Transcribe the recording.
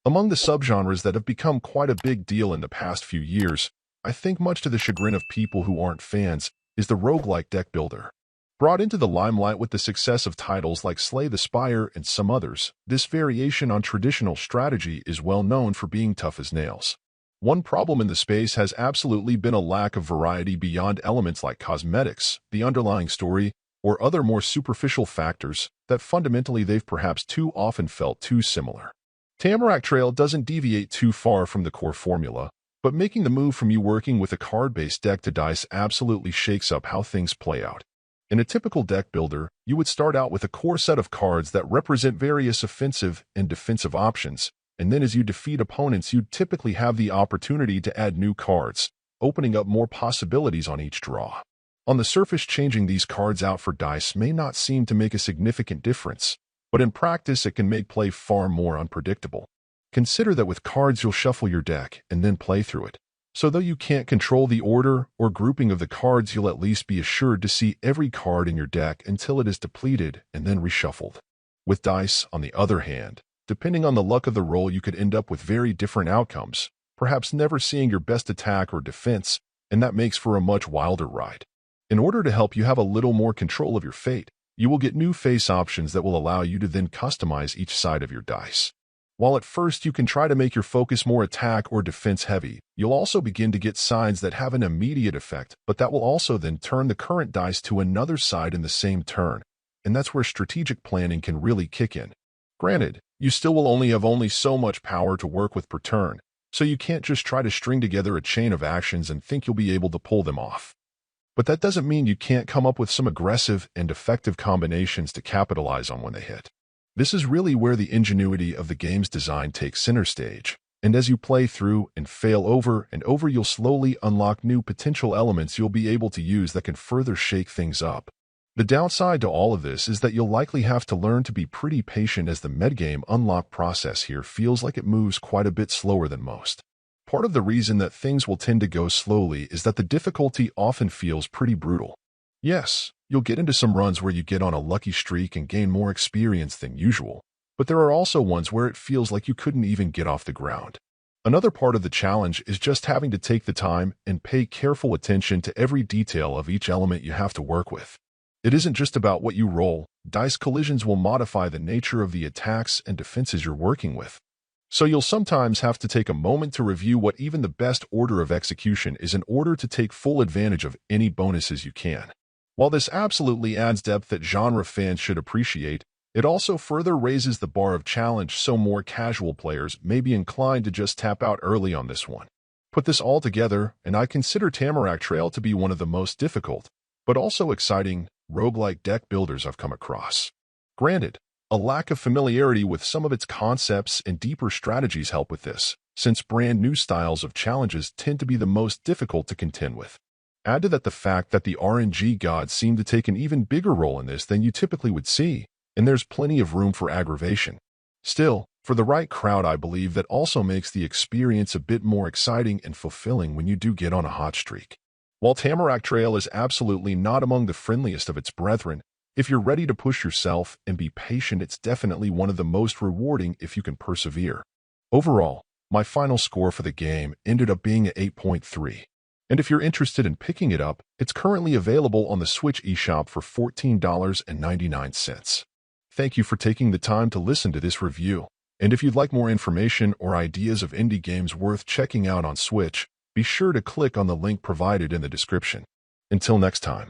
Among the subgenres that have become quite a big deal in the past few years, I think much to the chagrin of people who aren't fans, is the roguelike deck builder. Brought into the limelight with the success of titles like Slay the Spire and some others, this variation on traditional strategy is well known for being tough as nails. One problem in the space has absolutely been a lack of variety beyond elements like cosmetics, the underlying story, or other more superficial factors that fundamentally they've perhaps too often felt too similar. Tamarak Trail doesn't deviate too far from the core formula, but making the move from you working with a card-based deck to dice absolutely shakes up how things play out. In a typical deck builder, you would start out with a core set of cards that represent various offensive and defensive options, and then as you defeat opponents you'd typically have the opportunity to add new cards, opening up more possibilities on each draw. On the surface, changing these cards out for dice may not seem to make a significant difference, but in practice it can make play far more unpredictable. Consider that with cards you'll shuffle your deck and then play through it. So though you can't control the order or grouping of the cards, you'll at least be assured to see every card in your deck until it is depleted and then reshuffled. With dice, on the other hand, depending on the luck of the roll, you could end up with very different outcomes, perhaps never seeing your best attack or defense, and that makes for a much wilder ride. In order to help you have a little more control of your fate, you will get new face options that will allow you to then customize each side of your dice. While at first you can try to make your focus more attack or defense heavy, you'll also begin to get sides that have an immediate effect, but that will also then turn the current dice to another side in the same turn, and that's where strategic planning can really kick in. Granted, you still will only have so much power to work with per turn, so you can't just try to string together a chain of actions and think you'll be able to pull them off. But that doesn't mean you can't come up with some aggressive and effective combinations to capitalize on when they hit. This is really where the ingenuity of the game's design takes center stage, and as you play through and fail over and over, you'll slowly unlock new potential elements you'll be able to use that can further shake things up. The downside to all of this is that you'll likely have to learn to be pretty patient, as the metagame unlock process here feels like it moves quite a bit slower than most. Part of the reason that things will tend to go slowly is that the difficulty often feels pretty brutal. Yes, you'll get into some runs where you get on a lucky streak and gain more experience than usual, but there are also ones where it feels like you couldn't even get off the ground. Another part of the challenge is just having to take the time and pay careful attention to every detail of each element you have to work with. It isn't just about what you roll. Dice collisions will modify the nature of the attacks and defenses you're working with. So you'll sometimes have to take a moment to review what even the best order of execution is in order to take full advantage of any bonuses you can. While this absolutely adds depth that genre fans should appreciate, it also further raises the bar of challenge, so more casual players may be inclined to just tap out early on this one. Put this all together, and I consider Tamarak Trail to be one of the most difficult, but also exciting, roguelike deck builders I've come across. Granted, a lack of familiarity with some of its concepts and deeper strategies help with this, since brand new styles of challenges tend to be the most difficult to contend with. Add to that the fact that the RNG gods seem to take an even bigger role in this than you typically would see, and there's plenty of room for aggravation. Still, for the right crowd, I believe that also makes the experience a bit more exciting and fulfilling when you do get on a hot streak. While Tamarak Trail is absolutely not among the friendliest of its brethren, if you're ready to push yourself and be patient, it's definitely one of the most rewarding if you can persevere. Overall, my final score for the game ended up being an 8.3. And if you're interested in picking it up, it's currently available on the Switch eShop for $14.99. Thank you for taking the time to listen to this review. And if you'd like more information or ideas of indie games worth checking out on Switch, be sure to click on the link provided in the description. Until next time.